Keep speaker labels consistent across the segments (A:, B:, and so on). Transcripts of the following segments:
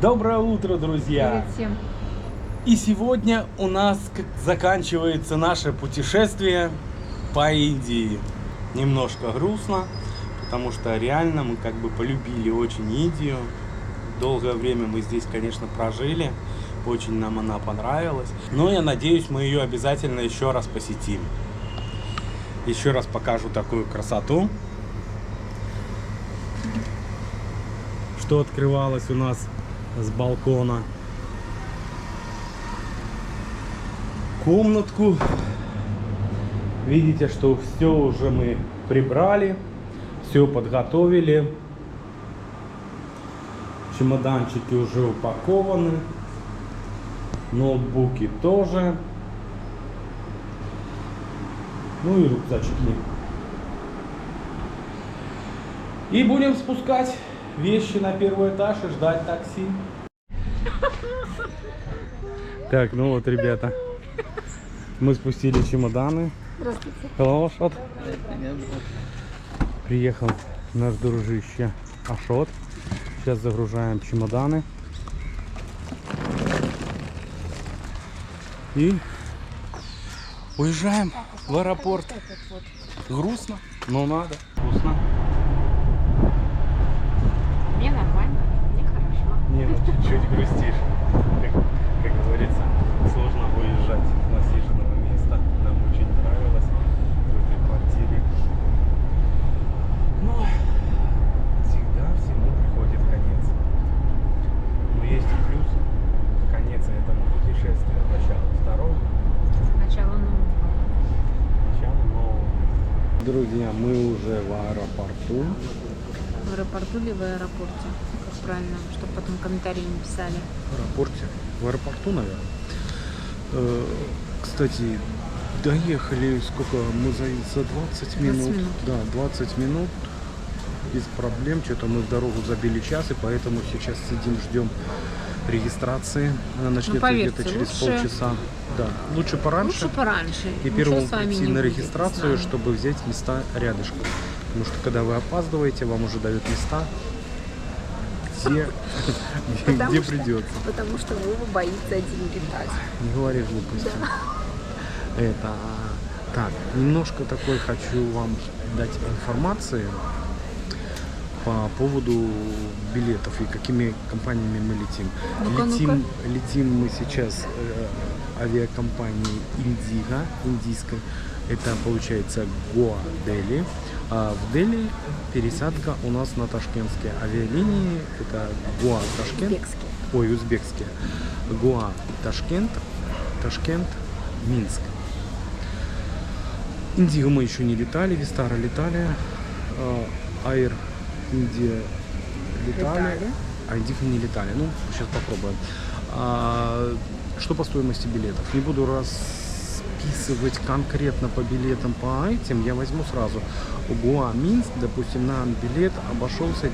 A: Доброе утро, друзья!
B: Привет всем.
A: И сегодня у нас заканчивается наше путешествие по Индии. Немножко грустно, потому что реально мы как бы полюбили очень Индию. Долгое время мы здесь, конечно, прожили. Очень нам она понравилась. Но я надеюсь, мы ее обязательно еще раз посетим. Еще раз покажу такую красоту, что открывалось у нас с балкона. Комнатку. Видите, что все уже мы прибрали, все подготовили. Чемоданчики уже упакованы, ноутбуки тоже, ну и рюкзачки. И будем спускать вещи на первый этаж и ждать такси. Так, ну вот, ребята, мы спустили чемоданы.
B: Здравствуйте.
A: Hello, Ашот. Приехал наш дружище Ашот. Сейчас загружаем чемоданы. И уезжаем в аэропорт. Грустно, но надо. Грустно.
B: Мне нормально, мне хорошо.
A: Не, ну чуть-чуть грустишь. Как говорится, сложно уезжать с насиженного места. Нам очень нравилось в этой квартире. Но всегда всему приходит конец. Но есть и плюс. Конец этому путешествию. Начало второго.
B: Начало нового.
A: Начало нового. Друзья, мы уже в аэропорту.
B: В аэропорту или в аэропорте? Как правильно, чтобы потом комментарии не писали.
A: В аэропорте. В аэропорту, наверное. Кстати, доехали, сколько мы за 20 минут?
B: 20 минут.
A: Да, 20 минут. Без проблем. Что-то мы в дорогу забили час, и поэтому сейчас сидим, ждем регистрации. Она начнется
B: поверьте,
A: где-то через
B: лучше-
A: полчаса. Да, лучше пораньше.
B: Лучше пораньше.
A: И
B: Ничего
A: первым
B: с вами
A: прийти
B: не
A: на
B: будет,
A: регистрацию,
B: с нами.
A: чтобы взять места рядышком. Потому что когда вы опаздываете, вам уже дают места, где придется.
B: Потому что Вова боится один летать.
A: Не говори глупости. Это так, немножко такой хочу вам дать информации по поводу билетов и какими компаниями мы летим.
B: Ну-ка.
A: Летим мы сейчас авиакомпанией Индиго, индийской. Это получается Гоа-Дели. А в Дели пересадка у нас на ташкентские авиалинии. Это Гоа-Ташкент.
B: Узбекский.
A: Ой, узбекские. Гоа-Ташкент, Ташкент-Минск. Индиго мы еще не летали, Вистара летали, Air India летали, а Индиго не летали. Ну, сейчас попробуем. Что по стоимости билетов? Не буду расписывать конкретно по билетам по этим, я возьму сразу. Гоа Минск, допустим, нам билет обошелся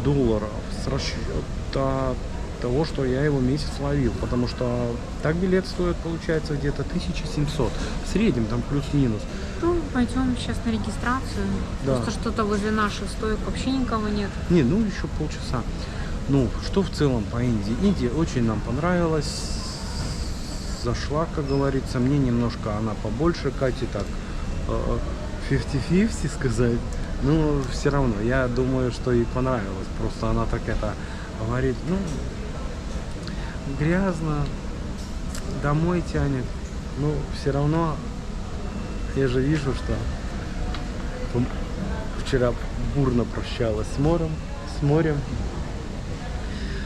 A: $900 с расчета того, что я его месяц ловил, потому что так билет стоит, получается, где-то 1700 в среднем, там плюс-минус.
B: Ну, пойдем сейчас на регистрацию.
A: Да.
B: Просто что-то возле наших стоек вообще никого нет.
A: Не, ну еще полчаса. Ну, что в целом по Индии? Индия очень нам понравилась, зашла, как говорится, мне немножко она побольше, Кате так 50-50 сказать, но все равно, я думаю, что ей понравилось, просто она так это говорит, ну, грязно, домой тянет, но все равно я же вижу, что вчера бурно прощалась с морем.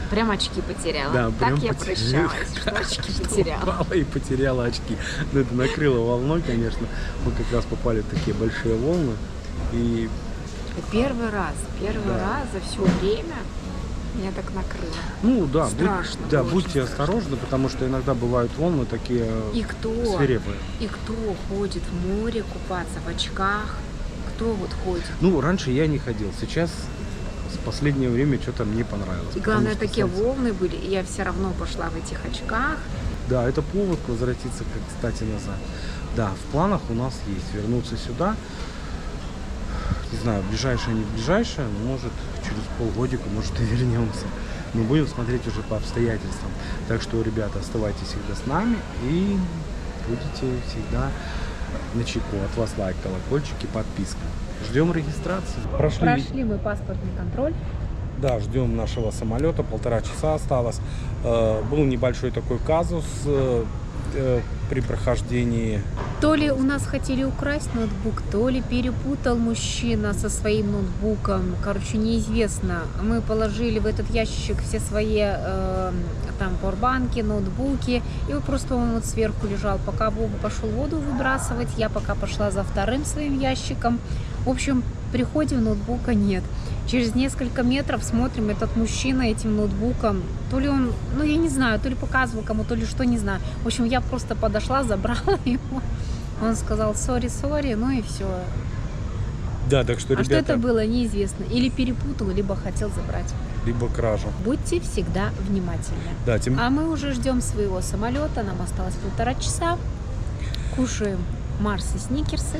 B: Прям очки потеряла.
A: Да,
B: так
A: прям
B: я
A: потеряла.
B: прощалась, что очки потеряла.
A: Упала и потеряла очки. Ну, это накрыло волной, конечно. Мы как раз попали в такие большие волны. И
B: Первый раз
A: Да.
B: за все время меня так накрыло.
A: ну да,
B: Страшно,
A: да,
B: очень
A: будьте
B: страшно.
A: осторожны, потому что иногда бывают волны такие
B: И кто
A: свирепые.
B: ходит в море купаться в очках? Кто вот ходит?
A: Ну, раньше я не ходил, сейчас в последнее время что-то мне понравилось.
B: И
A: потому
B: главное,
A: что
B: такие
A: солнце-
B: волны были, и я все равно пошла в этих очках.
A: Да, это повод возвратиться, как кстати, назад. Да, в планах у нас есть вернуться сюда. Не знаю, ближайшее, не ближайшее, может через полгодика, может и вернемся. мы будем смотреть уже по обстоятельствам. Так что, ребята, оставайтесь всегда с нами и будете всегда на чеку. От вас лайк, колокольчик и подписка. Ждем регистрации.
B: Прошли мы паспортный контроль.
A: Да, ждем нашего самолета, 1,5 часа осталось. Был небольшой такой казус при прохождении.
B: То ли у нас хотели украсть ноутбук, то ли перепутал мужчина со своим ноутбуком. Короче, неизвестно. Мы положили в этот ящик все свои там пауэрбанки, ноутбуки. И просто он вот сверху лежал. Пока Бог пошел воду выбрасывать, я пока пошла за вторым своим ящиком. В общем, приходим, ноутбука нет. Через несколько метров смотрим, этот мужчина этим ноутбуком, то ли он, ну я не знаю, то ли показывал кому, то ли что, не знаю. В общем, я просто подошла, забрала его. Он сказал сори, ну и все.
A: Да, так что,
B: А
A: ребята...
B: что это было, неизвестно. Или перепутал, либо хотел забрать.
A: Либо кража.
B: Будьте всегда внимательны.
A: Да,
B: А мы уже ждем своего самолета, нам осталось 1,5 часа. Кушаем Марс и Сникерсы.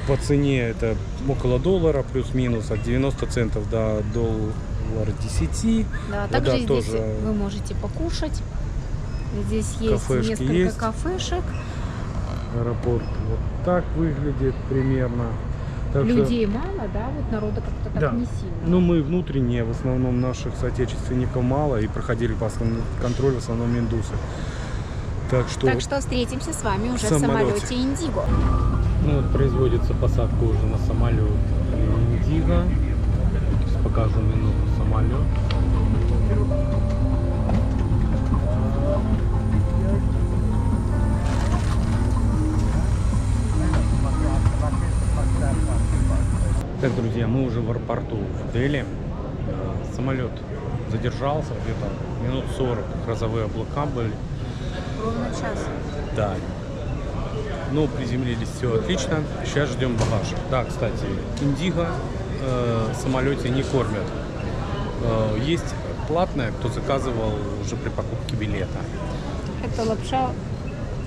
A: По цене это около $1, плюс-минус, от 90 центов до $1.10.
B: Да,
A: Вода
B: также здесь
A: тоже...
B: вы можете покушать. Здесь есть
A: Кафешки
B: несколько
A: есть.
B: кафешек.
A: Аэропорт вот так выглядит примерно. Так
B: Людей мало, да, вот народа как-то так
A: Да.
B: не сильно.
A: Ну, мы внутренние, в основном наших соотечественников мало, и проходили паспортный контроль в основном индусы. Так что
B: встретимся с вами уже
A: в самолете
B: Индиго.
A: ну, вот производится посадка уже на самолет Индиго. Сейчас покажу минуту самолет. Так, друзья, мы уже в аэропорту в Дели. Самолет задержался где-то минут 40. Грозовые облака были.
B: Ровно час.
A: Да. Ну, приземлились, все отлично. Сейчас ждем багаж. Да, кстати, Индиго в самолете не кормят. Есть платное, кто заказывал уже при покупке билета.
B: Это лапша.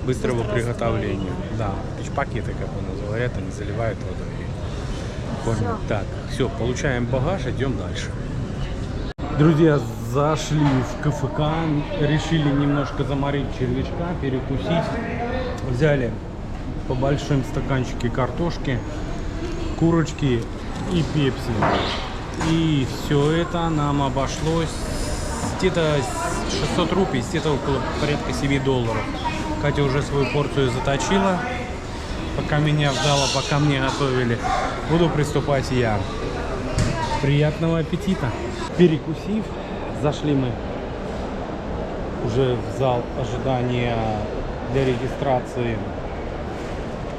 A: Быстрого
B: Быстрого
A: приготовления. Да, пакеты, как у нас говорят, они заливают водой и кормят.
B: Всё.
A: Так, все, получаем багаж, идем дальше. Друзья, зашли в КФК, решили немножко заморить червячка, перекусить. Взяли по большим стаканчике картошки, курочки и пепси. И все это нам обошлось где-то 600 рупий, где-то около порядка $7. Катя уже свою порцию заточила, пока меня ждала, пока мне готовили. Буду приступать я. Приятного аппетита! Перекусив, зашли мы уже в зал ожидания для регистрации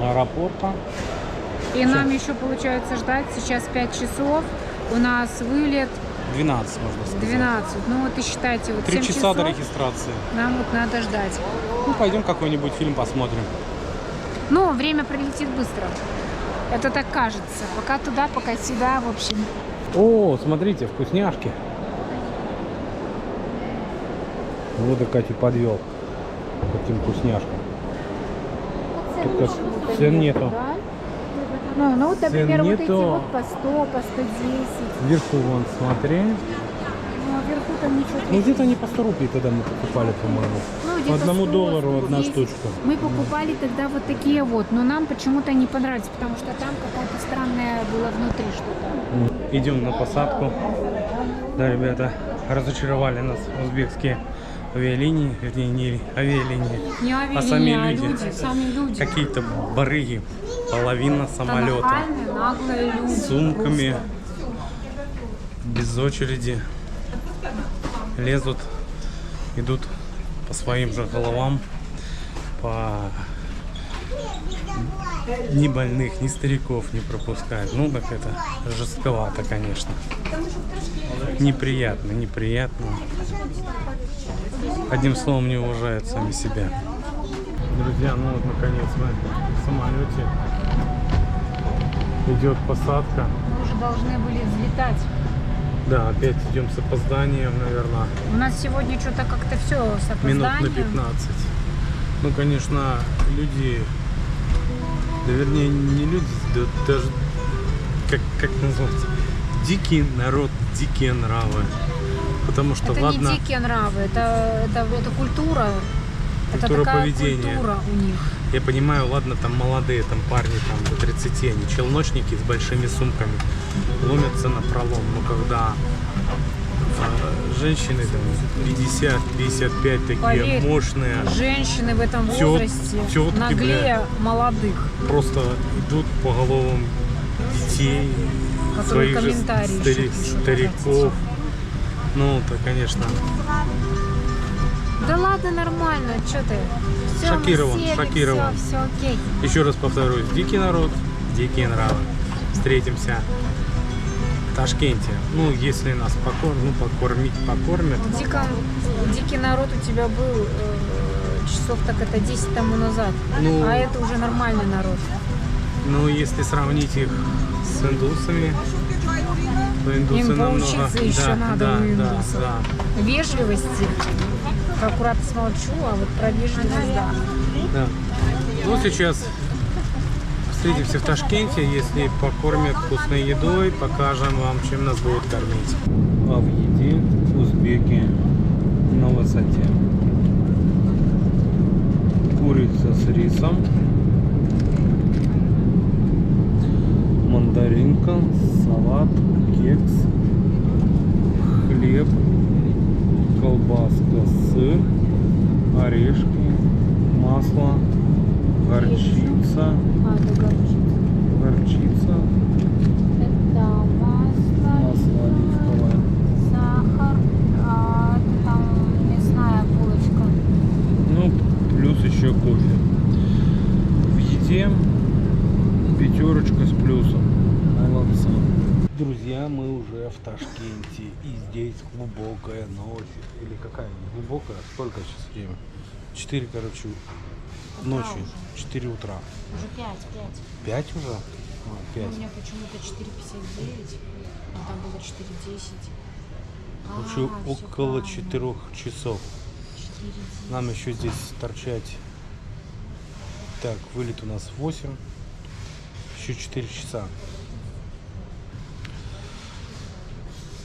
A: аэропорта.
B: И нам еще получается ждать. Сейчас 5 часов. У нас вылет
A: 12, можно сказать.
B: 12. Ну вот и считайте, вот
A: 3
B: 7
A: часа
B: часов
A: до регистрации.
B: нам вот надо ждать.
A: Ну, пойдем какой-нибудь фильм посмотрим.
B: Но время пролетит быстро. Это так кажется. Пока туда, пока сюда, в общем.
A: О, смотрите, вкусняшки. Вот и Катю подвел к этим вкусняшкам. Только цен нету.
B: Ну вот, например, вот эти
A: нету.
B: вот по 100, по 110.
A: Вверху вон, смотри.
B: Ну, а вверху там ничего.
A: Ну, где-то они по 100 рупий тогда мы покупали, по-моему.
B: Ну,
A: По
B: где-то
A: 1
B: 100,
A: доллару одна
B: 110.
A: штучка.
B: Мы покупали тогда вот такие вот, но нам почему-то не понравились, потому что там какое-то странное было внутри что-то.
A: Идем на посадку. Да, ребята, разочаровали нас узбекские авиалинии, вернее, не авиалинии,
B: Не
A: а сами люди.
B: сами люди.
A: Какие-то барыги, половина самолета,
B: Нахальные, наглые люди.
A: с сумками, без очереди, лезут, идут по своим же головам, по ни больных, ни стариков не пропускают. Ну, так это жестковато, конечно. Неприятно, неприятно. Одним словом, не уважают сами себя. Друзья, ну вот наконец мы в самолете. Идет посадка.
B: Мы уже должны были взлетать.
A: Да, опять идем с опозданием, наверное,
B: У нас сегодня что-то как-то все с
A: минут на
B: опозданием.
A: 15. Ну, конечно, люди, да вернее, не люди, да даже, как назвать, дикий народ, дикие нравы. Потому что,
B: Это
A: ладно,
B: не дикие нравы, это культура. Это
A: Культура
B: такая
A: поведения.
B: культура у них.
A: я понимаю, ладно, там молодые, там парни там до 30, они челночники с большими сумками ломятся на пролом. Но когда женщины там 50-55 такие
B: Поверь,
A: мощные,
B: женщины в этом
A: Тёт-
B: возрасте
A: тётки,
B: наглее молодых,
A: просто идут по головам детей,
B: которые
A: своих же
B: комментарии еще пишут.
A: стариков. Ну, это, конечно,
B: Да ладно, нормально, что ты? Всё, мы
A: Шокирован,
B: сели,
A: шокирован.
B: Все окей.
A: еще раз повторюсь, дикий народ, дикие нравы. Встретимся в Ташкенте. Ну, если нас покормят.
B: Дикий народ у тебя был часов так это 10 тому назад.
A: Ну,
B: А это уже нормальный народ.
A: ну, если сравнить их с индусами, то индусы
B: Им
A: намного...
B: поучиться еще надо у индусов.
A: да.
B: Вежливости. Аккуратно смолчу, а вот про вежливость, да.
A: Да. Ну, сейчас встретимся в Ташкенте. Если покормят вкусной едой, покажем вам, чем нас будут кормить. А в еде узбеки на высоте. Курица с рисом. Мандаринка, салат, кекс, хлеб, колбаска, сыр, орешки, масло, горчица, горчица,
B: Это масло,
A: масло оливковое.
B: сахар, там мясная булочка.
A: Ну, плюс еще кофе. В еде 5 с плюсом. Молодцы. Друзья, мы уже в Ташкенте. И здесь глубокая ночь. Или какая? Глубокая? Сколько сейчас время? 4, короче, ночи. 4 утра.
B: Уже 5.
A: 5 уже? А, 5.
B: У меня почему-то 4:59, а там было 4:10.
A: Короче, около 4 часов.
B: 4:10.
A: Нам еще здесь торчать. Так, вылет у нас в 8. Еще 4 часа.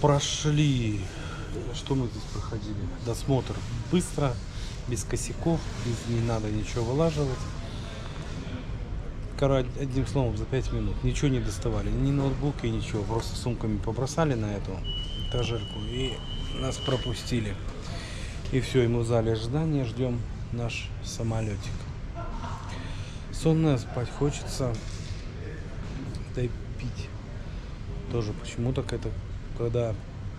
A: Прошли. Что мы здесь проходили? Досмотр быстро, без косяков, не надо ничего вылаживать. Короче, одним словом, за 5 минут. Ничего не доставали, ни ноутбуки, ничего. Просто сумками побросали на эту этажерку и нас пропустили. И все, и мы в зале ожидания ждем наш самолетик. Сонная, спать хочется. Да и пить. Тоже почему-то это, когда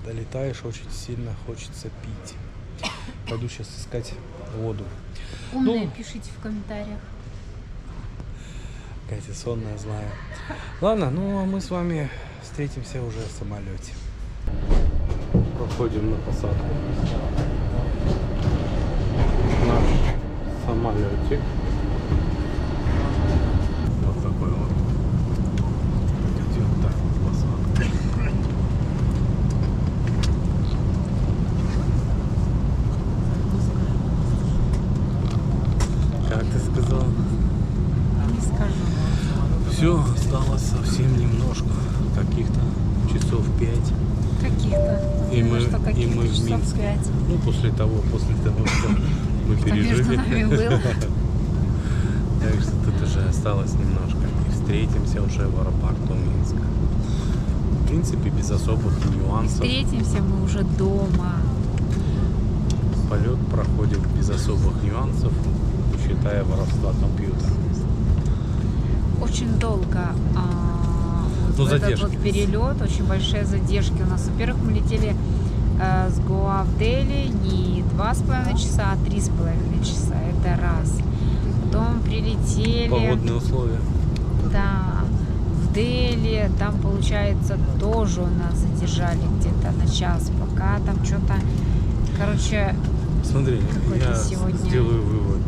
A: долетаешь, очень сильно хочется пить. Пойду сейчас искать воду.
B: Умные,
A: Ну,
B: пишите в комментариях.
A: Катя сонная, знаю. Ладно, ну а мы с вами встретимся уже в самолете. Проходим на посадку. Наш самолетик. Вот такой вот. Идет так посадка. Как ты сказал?
B: Не скажу.
A: Все, осталось совсем немножко, каких-то часов 5.
B: Каких-то.
A: И мы,
B: Что
A: и
B: каких-то
A: мы в
B: часов
A: Минске.
B: 5.
A: Ну, после того, что мы
B: Что между
A: пережили.
B: нами было.
A: Так что тут уже осталось немножко. И встретимся уже в аэропорту Минска. В принципе, без особых нюансов.
B: Встретимся мы уже дома.
A: Полет проходит без особых нюансов, считая воровства компьютера.
B: Очень долго
A: Ну,
B: этот
A: задержки.
B: вот перелет, очень большие задержки у нас. Во-первых, мы летели с Гоа в Дели не 2,5 часа, а 3,5 часа. Это раз. Потом прилетели.
A: Погодные условия.
B: Да, в Дели, там, получается, тоже у нас задержали где-то на час, пока там что-то, короче,
A: Смотри,
B: какой-то
A: я
B: сегодня.
A: сделаю вывод.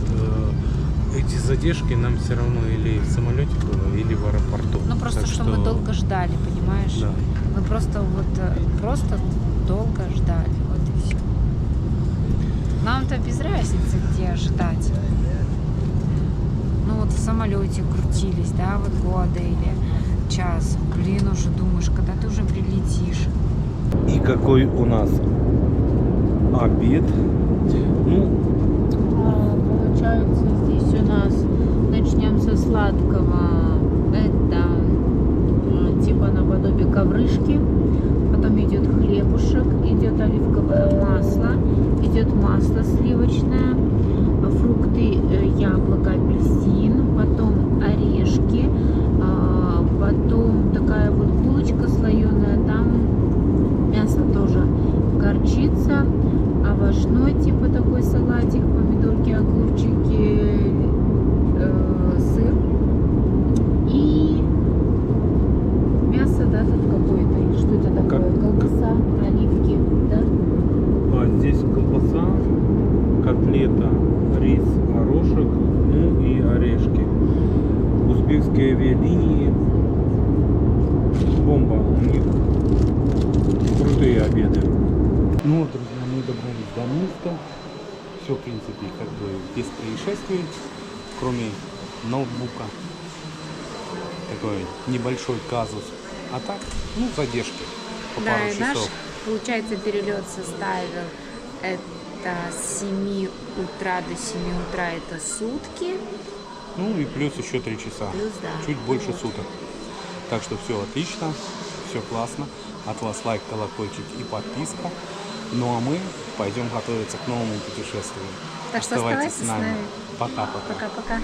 A: Эти задержки нам все равно или в самолете было, или в аэропорту.
B: Ну, просто,
A: Так
B: что мы долго ждали, понимаешь?
A: Да.
B: Мы просто долго ждали, вот и все. Нам-то без разницы, где ожидать. Ну, вот в самолете крутились, да, вот года или час. Блин, уже думаешь, когда ты уже прилетишь.
A: И какой у нас обед. Ну,
B: Получается, здесь у нас начнем со сладкого. Это типа наподобие коврышки. Потом идет хлебушек, идет оливковое масло, идет масло сливочное, фрукты, яблоко, апельсин, потом орешки, потом такая вот булочка слоеная, там мясо тоже, горчица, овощной типа такой салатик, помидорки, огурчики, сыр и мясо, да, тут какое-то, что это такое, колбаса, оливки, да?
A: а здесь колбаса, котлета, рис, горошек, ну и орешки. Узбекские авиалинии. Бомба. У них крутые обеды. Ну вот, друзья, мы добрались до места. Все, в принципе, как бы без происшествий, кроме ноутбука. Такой небольшой казус. А так, ну, задержки по
B: Да,
A: пару
B: и наш,
A: часов.
B: получается, перелет составил это с 7 утра до 7 утра, это сутки,
A: Ну и плюс еще 3 часа.
B: плюс, да.
A: Чуть больше суток. Так что все отлично, все классно. От вас лайк, колокольчик и подписка. Ну а мы пойдем готовиться к новому путешествию.
B: Так что
A: Оставайтесь
B: оставайтесь с нами.
A: Пока-пока.
B: Пока-пока.